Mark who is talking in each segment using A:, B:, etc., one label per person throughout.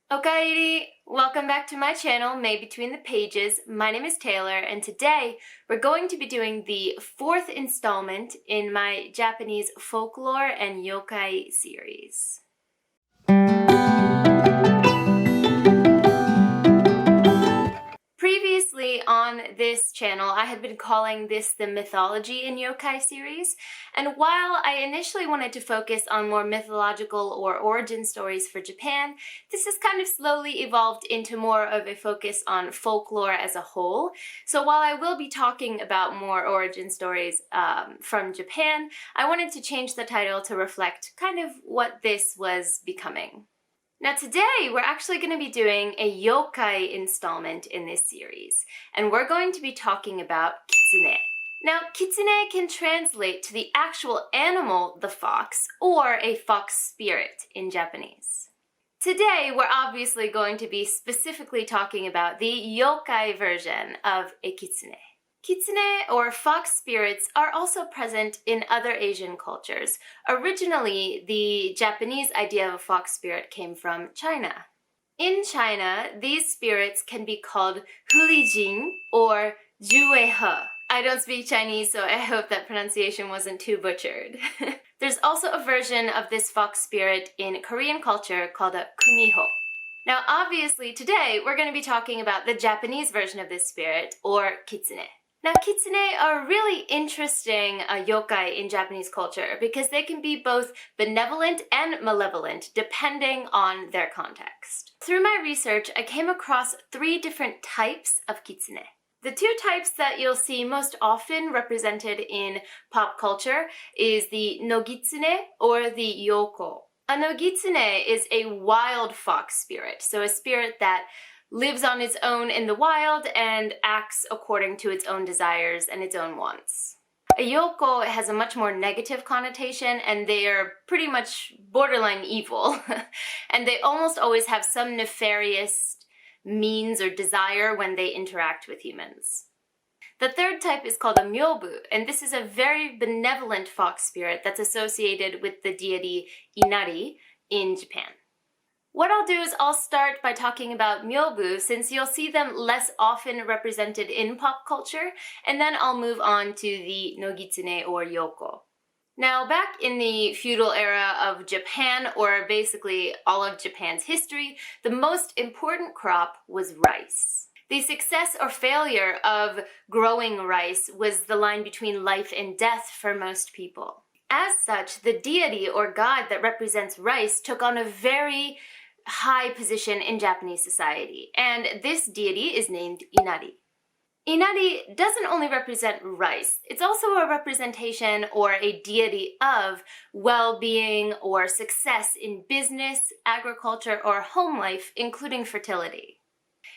A: Okaeri! Welcome back to my channel, May Between the Pages. My name is Taylor, and today we're going to be doing the fourth installment in my Japanese folklore and yokai series. Previously on this channel, I had been calling this the Mythology in Yokai series, and while I initially wanted to focus on more mythological or origin stories for Japan, this has kind of slowly evolved into more of a focus on folklore as a whole. So while I will be talking about more origin stories from Japan, I wanted to change the title to reflect kind of what this was becoming. Now today, we're actually going to be doing a yokai installment in this series, and we're going to be talking about kitsune. Now, kitsune can translate to the actual animal, the fox, or a fox spirit in Japanese. Today, we're obviously going to be specifically talking about the yokai version of a kitsune. Kitsune, or fox spirits, are also present in other Asian cultures. Originally, the Japanese idea of a fox spirit came from China. In China, these spirits can be called hulijing or juehe. I don't speak Chinese, so I hope that pronunciation wasn't too butchered. There's also a version of this fox spirit in Korean culture called a kumiho. Now, obviously, today we're going to be talking about the Japanese version of this spirit, or kitsune. Now, kitsune are really interesting yokai in Japanese culture because they can be both benevolent and malevolent depending on their context. Through my research, I came across 3 different types of kitsune. The 2 types that you'll see most often represented in pop culture is the Nogitsune or the Youko. A Nogitsune is a wild fox spirit, so a spirit that lives on its own in the wild and acts according to its own desires and its own wants. A Youko has a much more negative connotation, and they are pretty much borderline evil. And they almost always have some nefarious means or desire when they interact with humans. The 3rd type is called a Myoubu, and this is a very benevolent fox spirit that's associated with the deity Inari in Japan. What I'll do is I'll start by talking about Myoubu, since you'll see them less often represented in pop culture, and then I'll move on to the Nogitsune or Youko. Now, back in the feudal era of Japan, or basically all of Japan's history, the most important crop was rice. The success or failure of growing rice was the line between life and death for most people. As such, the deity or god that represents rice took on a very high position in Japanese society, and this deity is named Inari. Inari doesn't only represent rice, it's also a representation or a deity of well-being or success in business, agriculture, or home life, including fertility.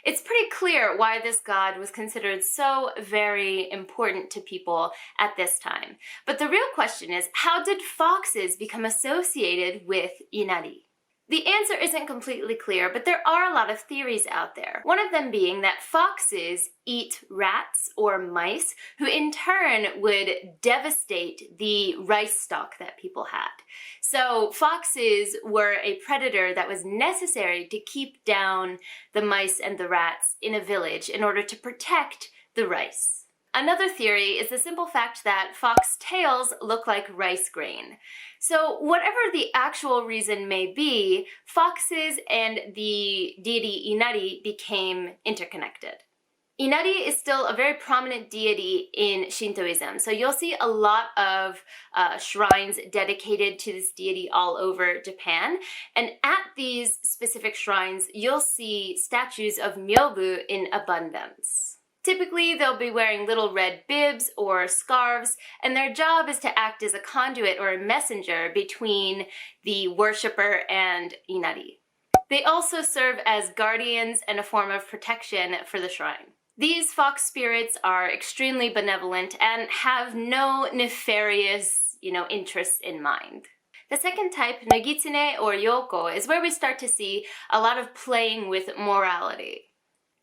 A: It's pretty clear why this god was considered so very important to people at this time. But the real question is, how did foxes become associated with Inari? The answer isn't completely clear, but there are a lot of theories out there. One of them being that foxes eat rats or mice, who in turn would devastate the rice stock that people had. So foxes were a predator that was necessary to keep down the mice and the rats in a village in order to protect the rice. Another theory is the simple fact that fox tails look like rice grain. So whatever the actual reason may be, foxes and the deity Inari became interconnected. Inari is still a very prominent deity in Shintoism, so you'll see a lot of shrines dedicated to this deity all over Japan, and at these specific shrines, you'll see statues of Myoubu in abundance. Typically, they'll be wearing little red bibs or scarves, and their job is to act as a conduit or a messenger between the worshipper and Inari. They also serve as guardians and a form of protection for the shrine. These fox spirits are extremely benevolent and have no nefarious, interests in mind. The second type, Nogitsune or Youko, is where we start to see a lot of playing with morality.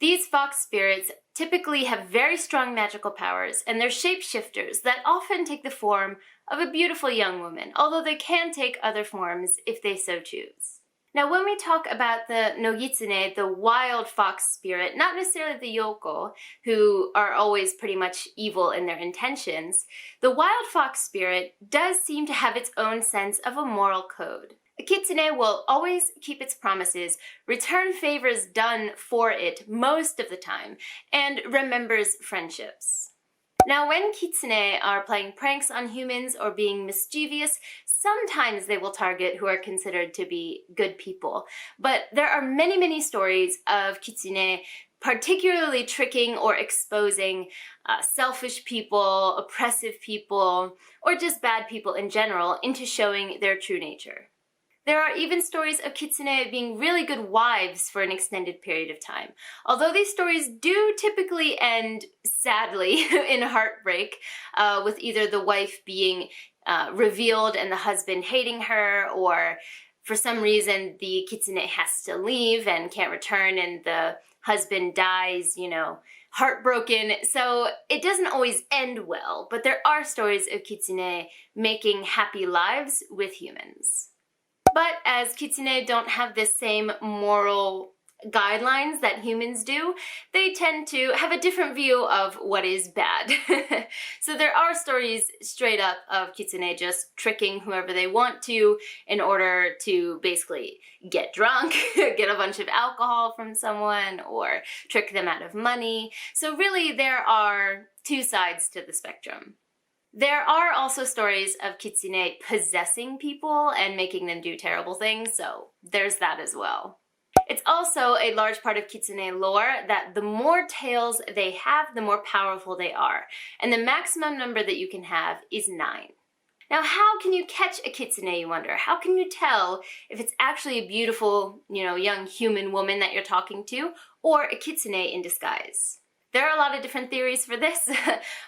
A: These fox spirits typically have very strong magical powers, and they're shapeshifters that often take the form of a beautiful young woman, although they can take other forms if they so choose. Now, when we talk about the Nogitsune, the wild fox spirit, not necessarily the Youko, who are always pretty much evil in their intentions, the wild fox spirit does seem to have its own sense of a moral code. A kitsune will always keep its promises, return favors done for it most of the time, and remembers friendships. Now, when kitsune are playing pranks on humans or being mischievous, sometimes they will target who are considered to be good people. But there are many, many stories of kitsune particularly tricking or exposing selfish people, oppressive people, or just bad people in general into showing their true nature. There are even stories of kitsune being really good wives for an extended period of time. Although these stories do typically end, sadly, in heartbreak, with either the wife being revealed and the husband hating her, or for some reason the kitsune has to leave and can't return and the husband dies, heartbroken. So it doesn't always end well, but there are stories of kitsune making happy lives with humans. But as kitsune don't have the same moral guidelines that humans do, they tend to have a different view of what is bad. So there are stories straight up of kitsune just tricking whoever they want to in order to basically get drunk, get a bunch of alcohol from someone, or trick them out of money. So really there are two sides to the spectrum. There are also stories of kitsune possessing people and making them do terrible things, so there's that as well. It's also a large part of kitsune lore that the more tails they have, the more powerful they are, and the maximum number that you can have is 9. Now, how can you catch a kitsune, you wonder? How can you tell if it's actually a beautiful, young human woman that you're talking to, or a kitsune in disguise? There are a lot of different theories for this.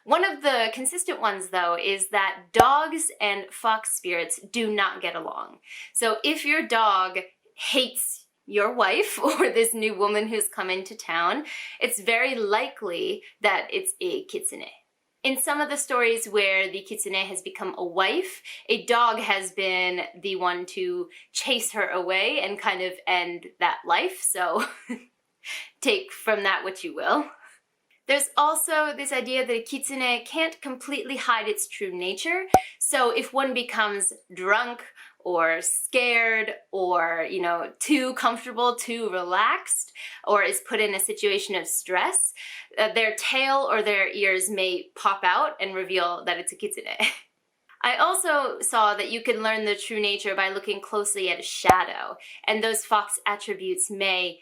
A: One of the consistent ones, though, is that dogs and fox spirits do not get along. So if your dog hates your wife or this new woman who's come into town, it's very likely that it's a kitsune. In some of the stories where the kitsune has become a wife, a dog has been the one to chase her away and kind of end that life. So take from that what you will. There's also this idea that a kitsune can't completely hide its true nature. So if one becomes drunk or scared or, too comfortable, too relaxed, or is put in a situation of stress, their tail or their ears may pop out and reveal that it's a kitsune. I also saw that you can learn the true nature by looking closely at a shadow, and those fox attributes may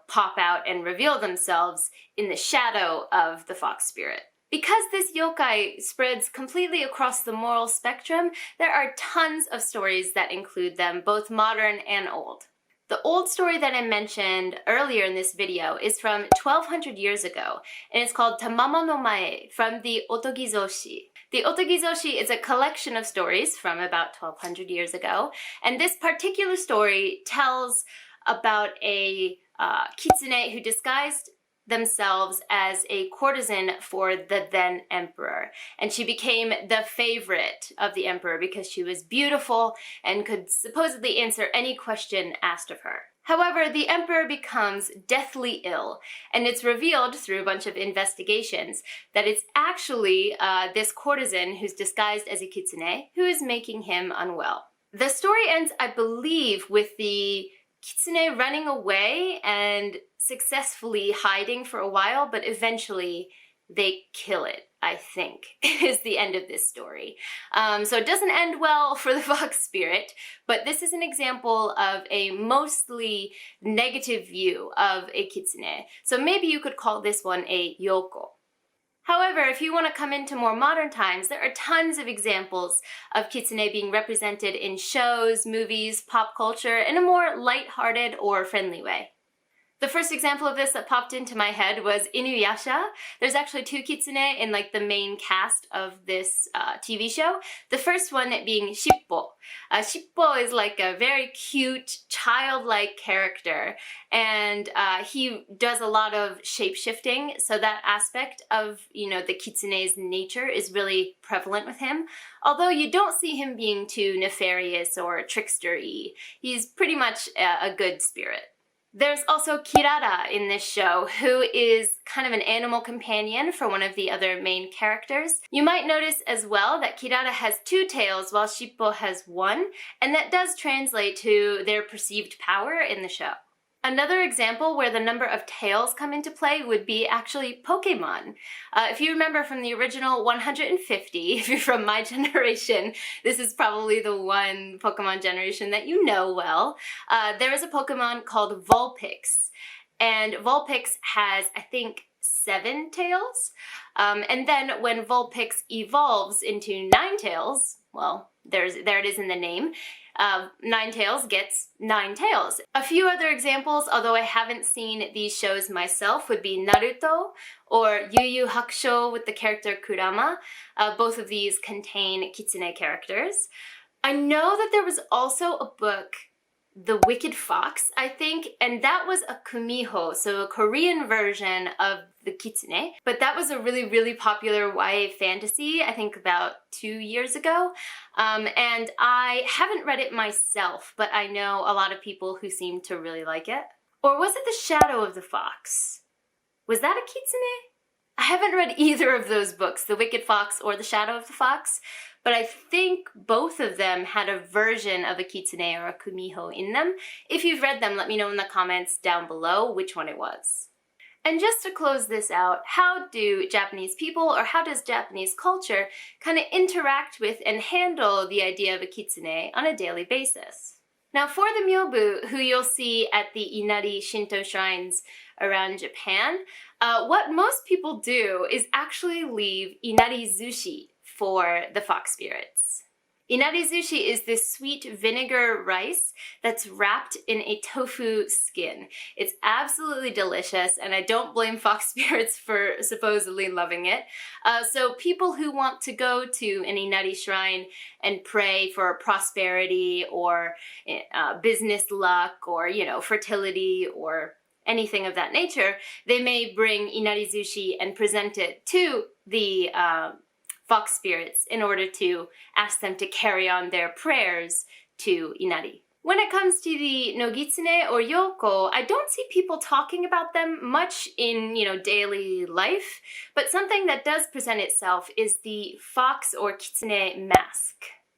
A: pop out and reveal themselves in the shadow of the fox spirit. Because this yokai spreads completely across the moral spectrum, there are tons of stories that include them, both modern and old. The old story that I mentioned earlier in this video is from 1200 years ago, and it's called Tamamo no Mae from the Otogizoshi. The Otogizoshi is a collection of stories from about 1200 years ago, and this particular story tells about a kitsune who disguised themselves as a courtesan for the then emperor. And she became the favorite of the emperor because she was beautiful and could supposedly answer any question asked of her. However, the emperor becomes deathly ill, and it's revealed through a bunch of investigations that it's actually this courtesan who's disguised as a kitsune who is making him unwell. The story ends, I believe, with the kitsune running away and successfully hiding for a while, but eventually they kill it, I think, is the end of this story. So it doesn't end well for the fox spirit, but this is an example of a mostly negative view of a kitsune. So maybe you could call this one a Youko. However, if you want to come into more modern times, there are tons of examples of kitsune being represented in shows, movies, pop culture in a more lighthearted or friendly way. The first example of this that popped into my head was Inuyasha. There's actually 2 kitsune in like the main cast of this TV show. The first one being Shippo. Shippo is like a very cute, childlike character, and he does a lot of shape-shifting, so that aspect of, you know, the kitsune's nature is really prevalent with him. Although you don't see him being too nefarious or trickster-y. He's pretty much a good spirit. There's also Kirara in this show, who is kind of an animal companion for one of the other main characters. You might notice as well that Kirara has 2 tails while Shippo has 1, and that does translate to their perceived power in the show. Another example where the number of tails come into play would be actually Pokemon. If you remember from the original 150, if you're from my generation, this is probably the one Pokemon generation that you know well. There is a Pokemon called Vulpix, and Vulpix has, I think, 7 tails. And then when Vulpix evolves into 9 tails, well, there it is in the name, 9 tails gets 9 tails. A few other examples, although I haven't seen these shows myself, would be Naruto or Yu Yu Hakusho with the character Kurama. Both of these contain kitsune characters. I know that there was also a book, The Wicked Fox, I think, and that was a kumiho, so a Korean version of the kitsune, but that was a really, really popular YA fantasy, I think about 2 years ago, and I haven't read it myself, but I know a lot of people who seem to really like it. Or was it The Shadow of the Fox? Was that a kitsune? I haven't read either of those books, The Wicked Fox or The Shadow of the Fox, but I think both of them had a version of a kitsune or a kumiho in them. If you've read them, let me know in the comments down below which one it was. And just to close this out, how do Japanese people, or how does Japanese culture kind of interact with and handle the idea of a kitsune on a daily basis? Now for the Myoubu, who you'll see at the Inari Shinto shrines around Japan, what most people do is actually leave inari zushi for the fox spirits. Inari zushi is this sweet vinegar rice that's wrapped in a tofu skin. It's absolutely delicious, and I don't blame fox spirits for supposedly loving it. So people who want to go to an Inari shrine and pray for prosperity or business luck or, you know, fertility or anything of that nature, they may bring inari zushi and present it to the fox spirits in order to ask them to carry on their prayers to Inari. When it comes to the Nogitsune or Youko, I don't see people talking about them much in, you know, daily life, but something that does present itself is the fox or kitsune mask.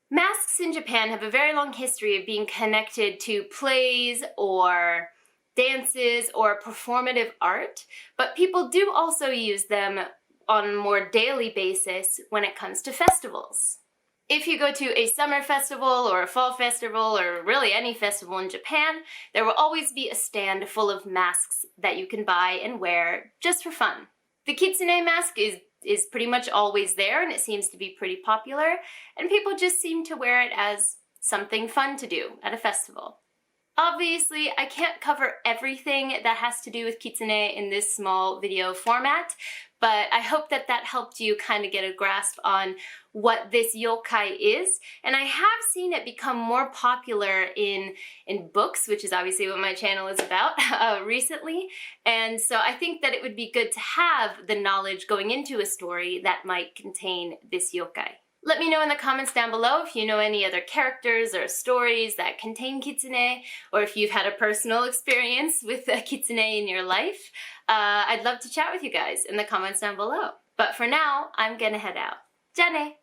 A: Masks in Japan have a very long history of being connected to plays or dances or performative art, but people do also use them on a more daily basis when it comes to festivals. If you go to a summer festival or a fall festival or really any festival in Japan, there will always be a stand full of masks that you can buy and wear just for fun. The kitsune mask is pretty much always there, and it seems to be pretty popular, and people just seem to wear it as something fun to do at a festival. Obviously, I can't cover everything that has to do with kitsune in this small video format, but I hope that that helped you kind of get a grasp on what this yokai is. And I have seen it become more popular in books, which is obviously what my channel is about, recently. And so I think that it would be good to have the knowledge going into a story that might contain this yokai. Let me know in the comments down below if you know any other characters or stories that contain kitsune, or if you've had a personal experience with a kitsune in your life. I'd love to chat with you guys in the comments down below. But for now, I'm gonna head out. Ja ne!